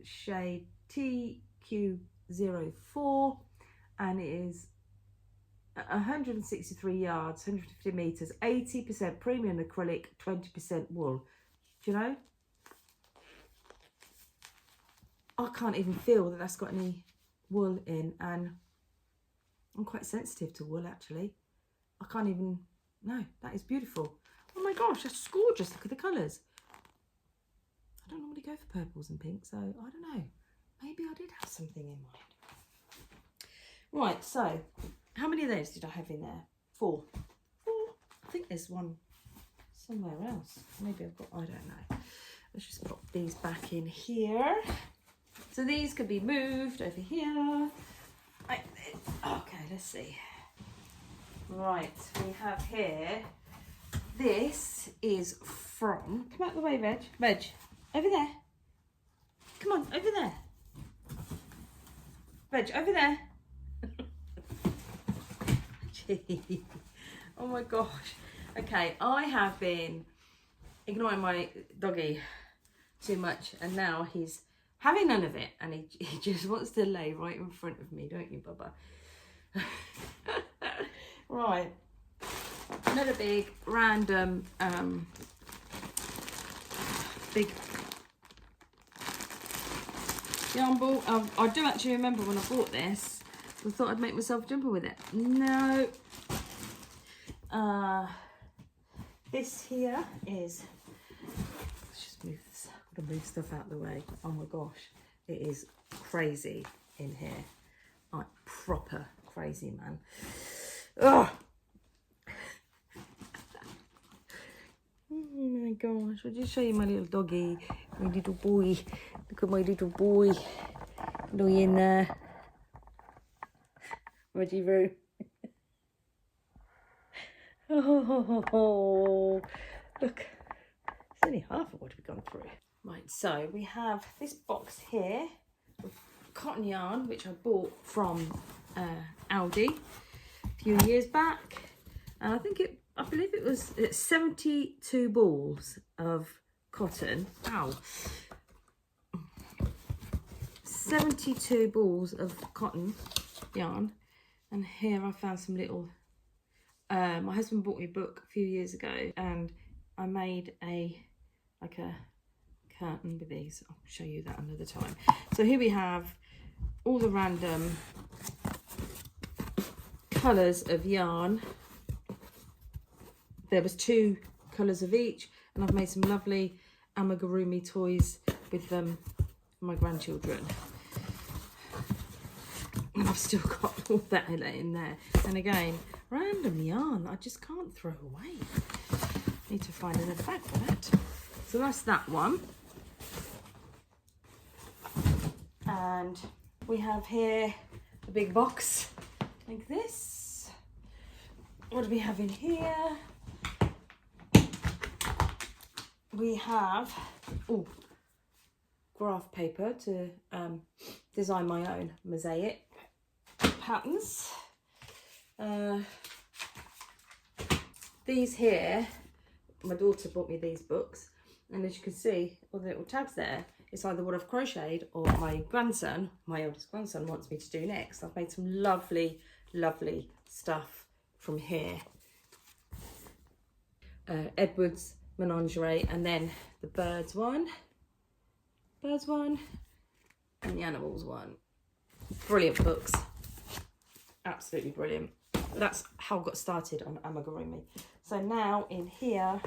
shade TQ04, and it is 163 yards, 150 meters, 80% premium acrylic, 20% wool. Do you know? I can't even feel that that's got any wool in, and I'm quite sensitive to wool actually. I can't even, no, that is beautiful. Oh my gosh, that's gorgeous. Look at the colours. I don't normally go for purples and pinks, so I don't know. Maybe I did have something in mind. Right, so how many of those did I have in there? 4. I think there's one somewhere else. Maybe I've got, I don't know. Let's just pop these back in here. So these could be moved over here. Okay, let's see. Right, we have here, this is from, come out the way, Veg, over there. Come on, over there. Veg, over there. Gee. Oh my gosh. Okay, I have been ignoring my doggy too much, and now he's having none of it, and he just wants to lay right in front of me, don't you, Bubba? Right, another big random big yarn ball. I do actually remember when I bought this, I thought I'd make myself a jumper with it. No. This here is, let's just move this, I've got to move stuff out of the way. Oh my gosh, it is crazy in here, like proper crazy, man. Ugh. Oh my gosh, I'll just show you my little doggy, my little boy. Look at my little boy. Louie in there. Reggie Roo. Oh, look, it's only half of what we've gone through. Right, so we have this box here with cotton yarn, which I bought from Aldi a few years back, and I believe it was 72 balls of cotton. Ow. 72 balls of cotton yarn, and here I found some little, my husband bought me a book a few years ago, and I made a curtain with these. I'll show you that another time. So here we have all the random colours of yarn. There was 2 colours of each, and I've made some lovely amigurumi toys with them for my grandchildren. And I've still got all that in there. And again, random yarn that I just can't throw away. Need to find another bag for that. So that's that one. And we have here a big box like this. What do we have in here? We have graph paper to design my own mosaic patterns. These here, my daughter bought me these books, and as you can see, all the little tabs there, it's either what I've crocheted or my grandson, my oldest grandson, wants me to do next. I've made some lovely, lovely stuff from here. Edward's menagerie, and then the birds one, and the animals one. Brilliant books, absolutely brilliant. That's how I got started on amigurumi. So now in here,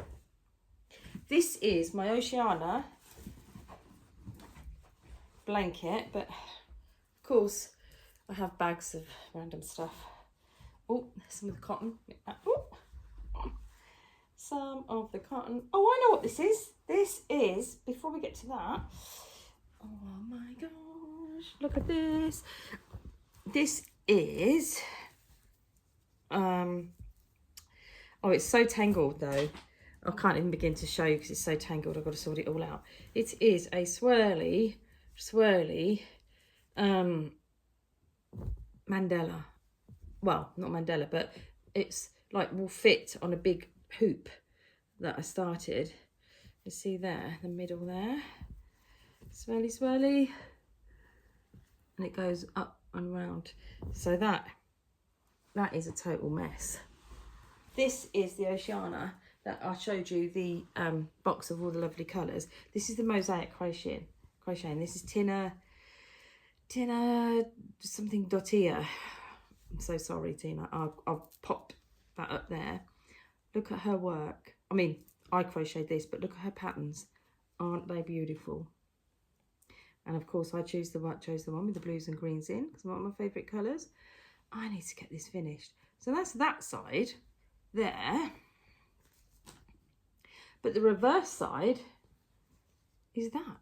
this is my Oceana blanket, but of course I have bags of random stuff. Oh, some of the cotton. Some of the cotton. Oh, I know what this is. This is, before we get to that, oh my gosh, look at this. This is, oh, it's so tangled though. I can't even begin to show you because it's so tangled. I've got to sort it all out. It is a swirly mandala. Well, not mandala, but it's like will fit on a big hoop that I started. You see there, the middle there. Swirly. And it goes up and round. So that is a total mess. This is the Oceana that I showed you, the box of all the lovely colours. This is the mosaic crocheting. This is Tina something Dottia. I'm so sorry, Tina. I'll pop that up there. Look at her work. I mean, I crocheted this, but look at her patterns. Aren't they beautiful? And of course, I chose the one with the blues and greens in, because one of my favourite colours. I need to get this finished. So that's that side there. But the reverse side is that.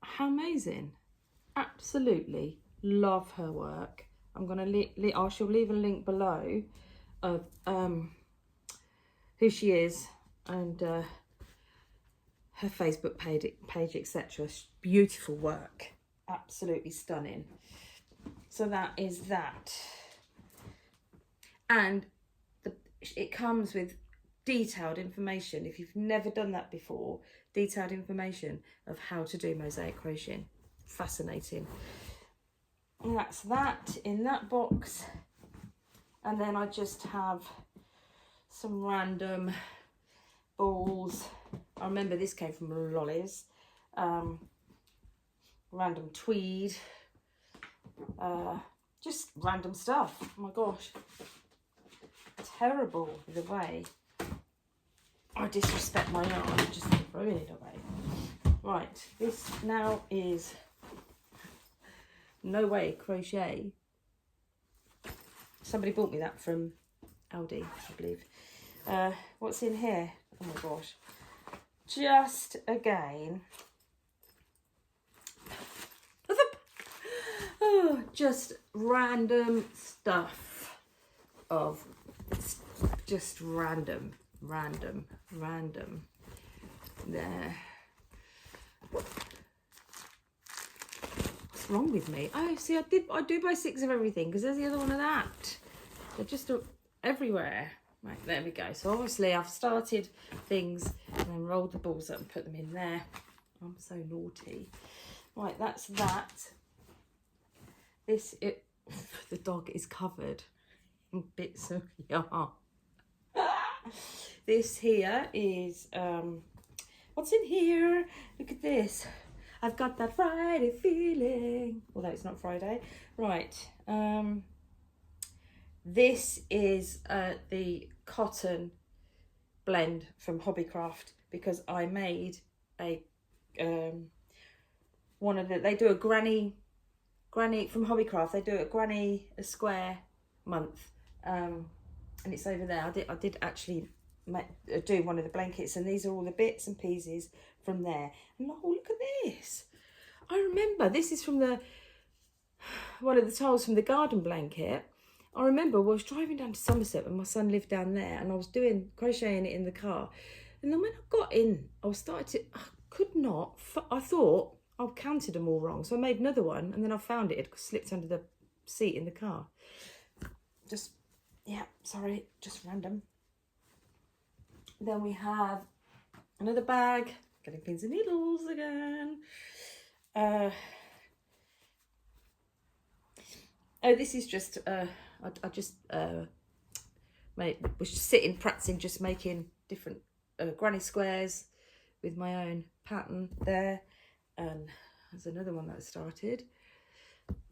How amazing. Absolutely love her work. I'm going to I shall leave a link below of who she is and her Facebook page, etc. Beautiful work, absolutely stunning. So that is that, and it comes with detailed information. If you've never done that before, detailed information of how to do mosaic crocheting. Fascinating. And that's that in that box. And then I just have some random balls. I remember this came from Lollies. Random tweed. Just random stuff. Oh my gosh. Terrible the way I disrespect my yarn, just throwing it away. Right, this now is No Way Crochet. Somebody bought me that from Aldi, I believe. What's in here? Oh my gosh. Just again. Oh, just random stuff of just random. There. What's wrong with me? Oh, see, I do buy 6 of everything because there's the other one of that. They're just everywhere. Right, there we go. So obviously I've started things and then rolled the balls up and put them in there. I'm so naughty. Right, that's that. The dog is covered in bits of yarn. This here is, what's in here? Look at this. I've got that Friday feeling. Although it's not Friday. Right. This is the cotton blend from Hobbycraft because I made a, they do a granny from Hobbycraft. They do a square month. And it's over there. I did actually do one of the blankets, and these are all the bits and pieces from there. And oh, look at this. I remember this is from one of the tiles from the garden blanket. I remember I was driving down to Somerset when my son lived down there, and I was crocheting it in the car. And then when I got in, I thought I counted them all wrong. So I made another one, and then I found it had slipped under the seat in the car. Yeah, sorry, just random. Then we have another bag, getting pins and needles again. Oh, this is just, I just was just sitting, practicing, just making different granny squares with my own pattern there. And there's another one that I started.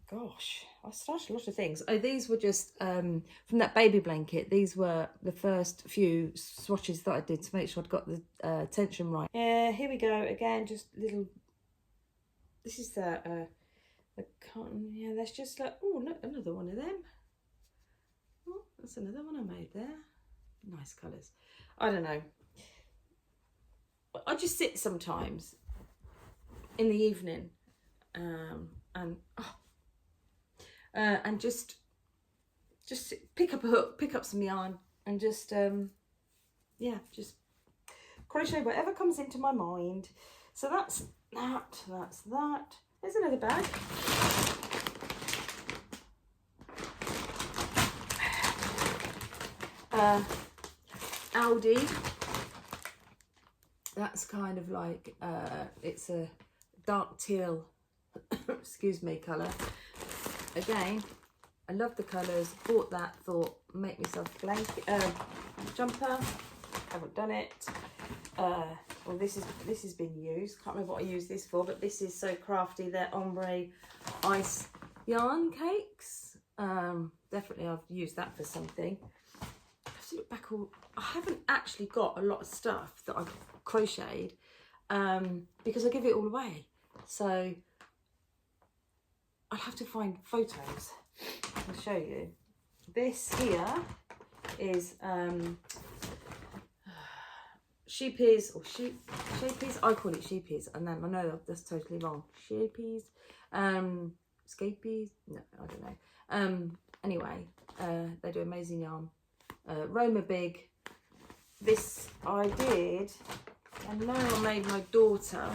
Gosh, I started a lot of things. Oh, these were just from that baby blanket. These were the first few swatches that I did to make sure I'd got the tension right. Yeah, here we go again. Just little. This is the cotton. Yeah, that's just like, oh, look, another one of them. Oh, that's another one I made there. Nice colours. I don't know. I just sit sometimes in the evening, and just pick up a hook, pick up some yarn, and just yeah, just crochet whatever comes into my mind. So that's that. There's another bag. Aldi. That's kind of like it's a dark teal excuse me colour. Again, I love the colours. Bought that, thought make myself a blanket jumper. Haven't done it. Well, this has been used. Can't remember what I used this for, but this is so crafty. They're ombre ice yarn cakes. Definitely I've used that for something. I have to look back. I haven't actually got a lot of stuff that I've crocheted because I give it all away. So I'll have to find photos. I'll show you. This here is sheepies or sheepies. I call it sheepies, and then I know that's totally wrong. Sheepies, scapies. No, I don't know. Anyway, they do amazing yarn. Roma Big. This I did, and now I made my daughter.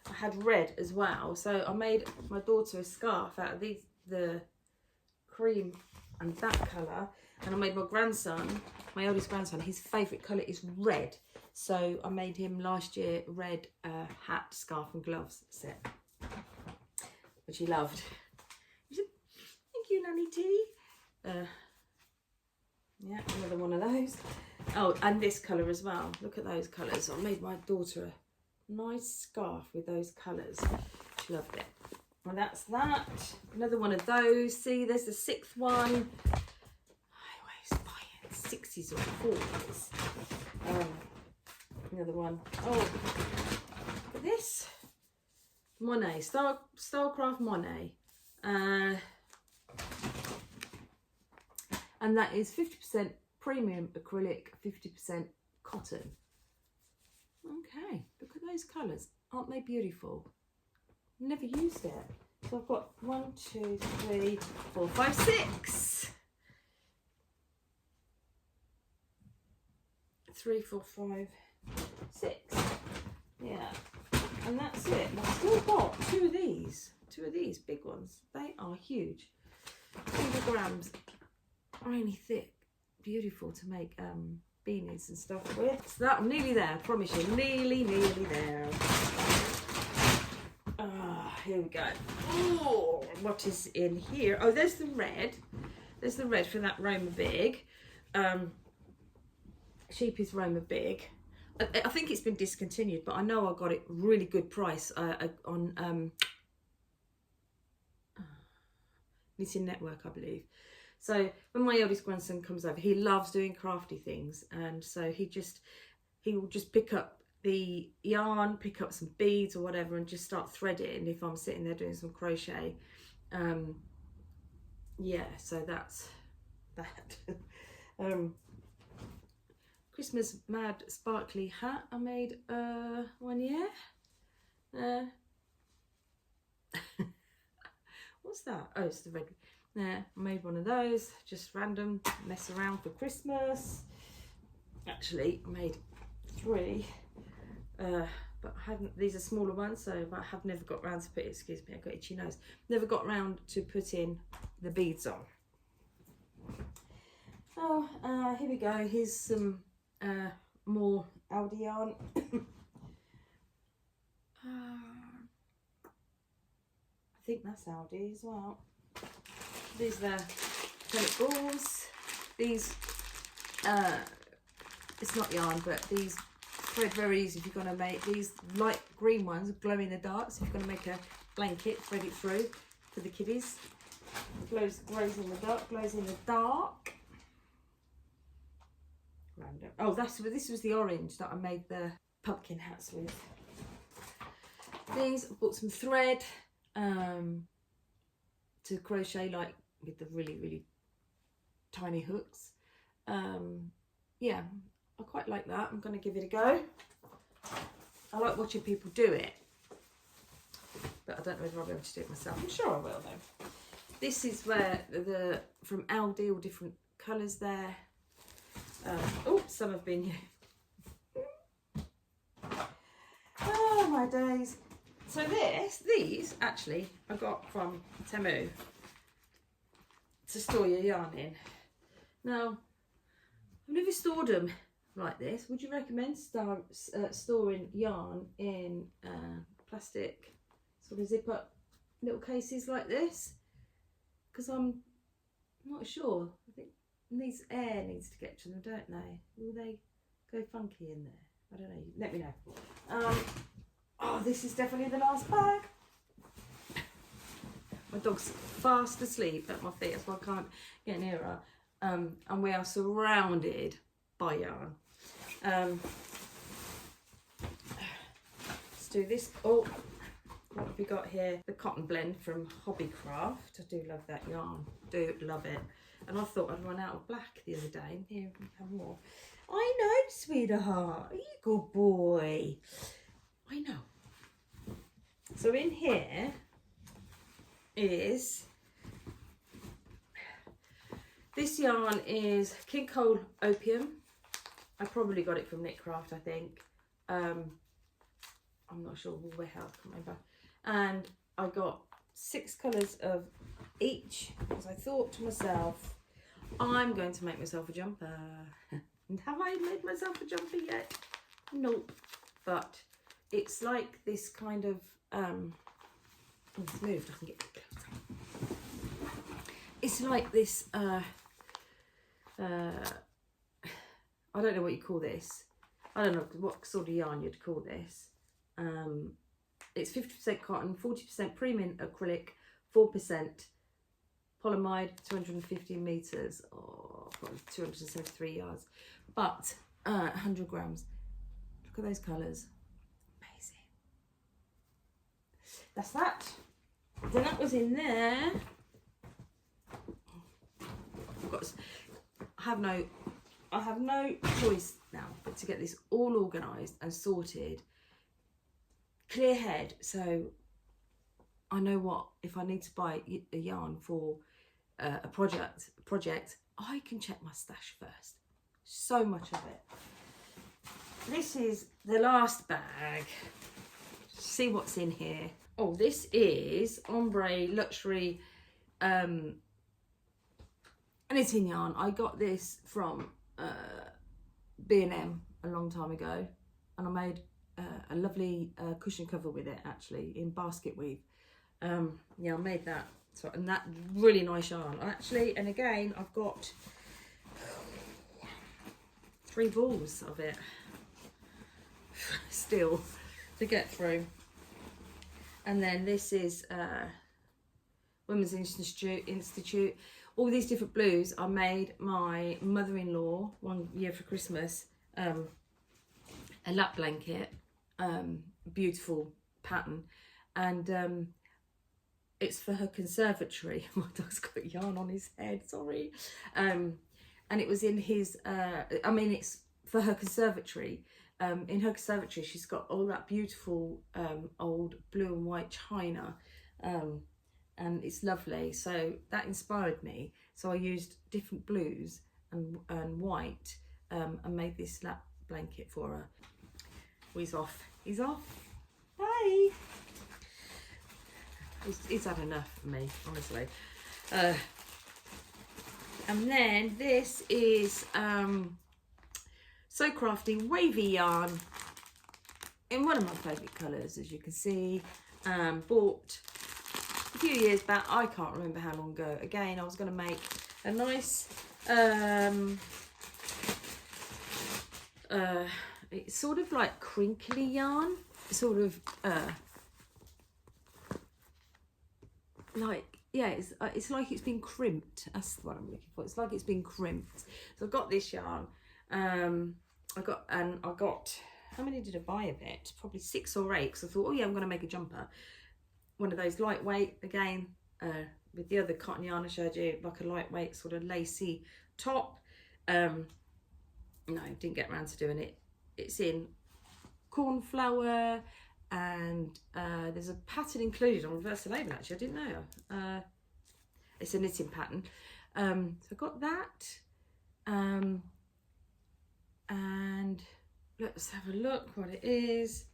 I had red as well, so I made my daughter a scarf out of the cream and that colour, and I made my grandson, my eldest grandson, his favourite colour is red, so I made him last year red hat, scarf and gloves set, which he loved. He said, "Thank you, Nanny T." Yeah, another one of those. Oh, and this colour as well. Look at those colours. I made my daughter a nice scarf with those colours. She loved it. Well, that's that. Another one of those. See, there's the 6th one. I always buy it 60s or 40s. Another one. Oh, look at this. Monet. Stylecraft Monet. And that is 50% premium acrylic, 50% cotton. Okay, look at those colours. Aren't they beautiful? Never used it. So I've got 1, 2, 3, 4, 5, 6. 3, 4, 5, 6. Yeah, and that's it. And I've still got two of these big ones. They are huge. 100 grams, really thick, beautiful to make beanies and stuff with. So that, I'm nearly there, I promise you, nearly there. Here we go. Oh, what is in here? Oh, there's the red. There's the red for that Roma Big. Sheepy's Roma Big. I think it's been discontinued, but I know I got it really good price on Knitting Network, I believe. So when my eldest grandson comes over, he loves doing crafty things, and so he will just pick up the yarn, pick up some beads or whatever, and just start threading if I'm sitting there doing some crochet. Yeah, so that's that. Christmas Mad Sparkly hat I made 1 year. What's that? Oh, it's the red. I made one of those, just random, mess around for Christmas. Actually, I made 3, but I haven't, these are smaller ones, so I have never got round to put, excuse me, I've got itchy nose, never got round to putting the beads on. Oh, here we go, here's some more Aldi yarn. I think that's Aldi as well. These are pellet balls. These, it's not yarn, but these thread very easy if you're going to make these light green ones, glow in the dark. So if you're going to make a blanket, thread it through for the kiddies. Glows in the dark, glows in the dark. Random. Oh, this was the orange that I made the pumpkin hats with. These, I bought some thread to crochet like with the really tiny hooks. Yeah, I quite like that. I'm going to give it a go. I like watching people do it, but I don't know whether I'll be able to do it myself. I'm sure I will though. This is where from Aldi, all different colours there. Oh, some have been here. Oh my days. So these actually I got from Temu to store your yarn in. Now, I've never stored them like this. Would you recommend storing yarn in plastic sort of zip up little cases like this? Because I'm not sure. I think air needs to get to them, don't they? Will they go funky in there? I don't know. Let me know. Oh, this is definitely the last bag. My dog's fast asleep at my feet, so I can't get near her. And we are surrounded by yarn. Let's do this. Oh, what have we got here? The cotton blend from Hobbycraft. I do love that yarn. Do love it. And I thought I'd run out of black the other day. And here we have more. I know, sweetheart. You good boy. I know. So in here is, this yarn is King Cole Opium. I probably got it from Knitcraft, I think. I'm not sure where, I can't remember. And I got 6 colours of each, because I thought to myself, I'm going to make myself a jumper. And have I made myself a jumper yet? Nope. But it's like this kind of, it's moved, I can get it closer. It's like this, I don't know what you call this. I don't know what sort of yarn you'd call this. It's 50% cotton, 40% premium acrylic, 4% polyamide, 250 meters, or 273 yards, but 100 grams. Look at those colors, amazing. That's that. Then that was in there. I have no choice now but to get this all organised and sorted, clear head, so I know what, if I need to buy a yarn for a project, I can check my stash first. So much of it. This is the last bag. See what's in here. Oh, this is ombre luxury knitting yarn. I got this from B&M a long time ago, and I made a lovely cushion cover with it, actually, in basket weave. Yeah, I made that. So, and that really nice yarn, actually. And again, I've got 3 balls of it still to get through. And then this is Women's Institute. All these different blues I made my mother-in-law one year for Christmas. A lap blanket, beautiful pattern, and it's for her conservatory. My dog's got yarn on his head, sorry. And it was in his, I mean, it's for her conservatory. In her conservatory, she's got all that beautiful old blue and white china, and it's lovely. So that inspired me. So I used different blues and white, and made this lap blanket for her. Oh, he's off. He's off. Bye. He's had enough of me, honestly. And then this is So Crafty wavy yarn in one of my favourite colours, as you can see. Bought a few years back, I can't remember how long ago. Again, I was going to make a nice it's sort of like crinkly yarn, sort of like, yeah, it's like it's been crimped. That's what I'm looking for. It's like it's been crimped. So I've got this yarn. I got, how many did I buy of it? Probably 6 or 8. So I thought, oh yeah, I'm going to make a jumper. One of those lightweight, again, with the other cotton yarn I showed you, like a lightweight sort of lacy top. No, didn't get around to doing it. It's in cornflower, and there's a pattern included on reverse the label, actually. I didn't know. It's a knitting pattern. So I got that. And let's have a look what it is.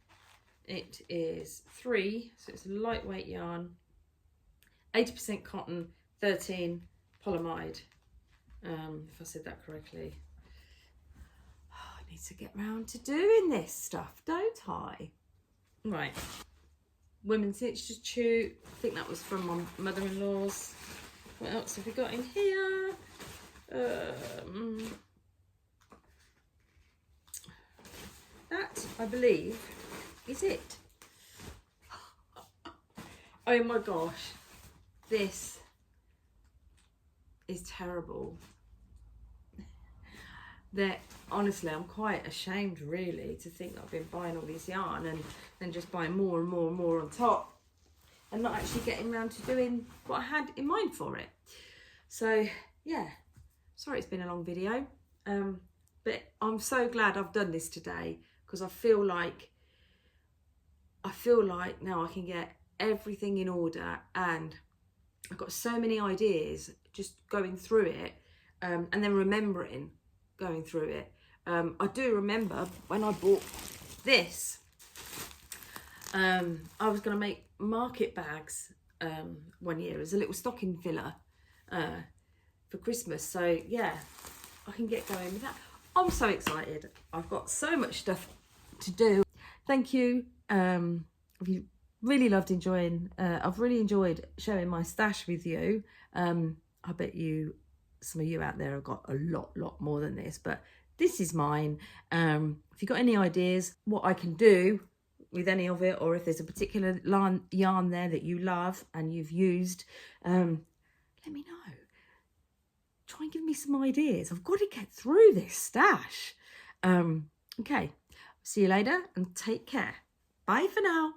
It is 3, so it's a lightweight yarn, 80% cotton, 13 polyamide, if I said that correctly. Oh, I need to get round to doing this stuff, don't I? Right, Women's Institute, I think that was from my mother-in-law's. What else have we got in here? That, I believe, is it. Oh my gosh, this is terrible. That, honestly, I'm quite ashamed, really, to think that I've been buying all this yarn and then just buying more and more and more on top, and not actually getting around to doing what I had in mind for it. So yeah, sorry it's been a long video, But I'm so glad I've done this today, because I feel like now I can get everything in order, and I've got so many ideas just going through it, and then remembering going through it. I do remember when I bought this, I was going to make market bags one year as a little stocking filler for Christmas. So yeah, I can get going with that. I'm so excited. I've got so much stuff to do. Thank you. If you really loved enjoying, I've really enjoyed sharing my stash with you. I bet some of you out there have got a lot more than this, but this is mine. If you've got any ideas what I can do with any of it, or if there's a particular yarn there that you love and you've used, let me know. Try and give me some ideas. I've got to get through this stash. Okay, see you later and take care. Bye for now.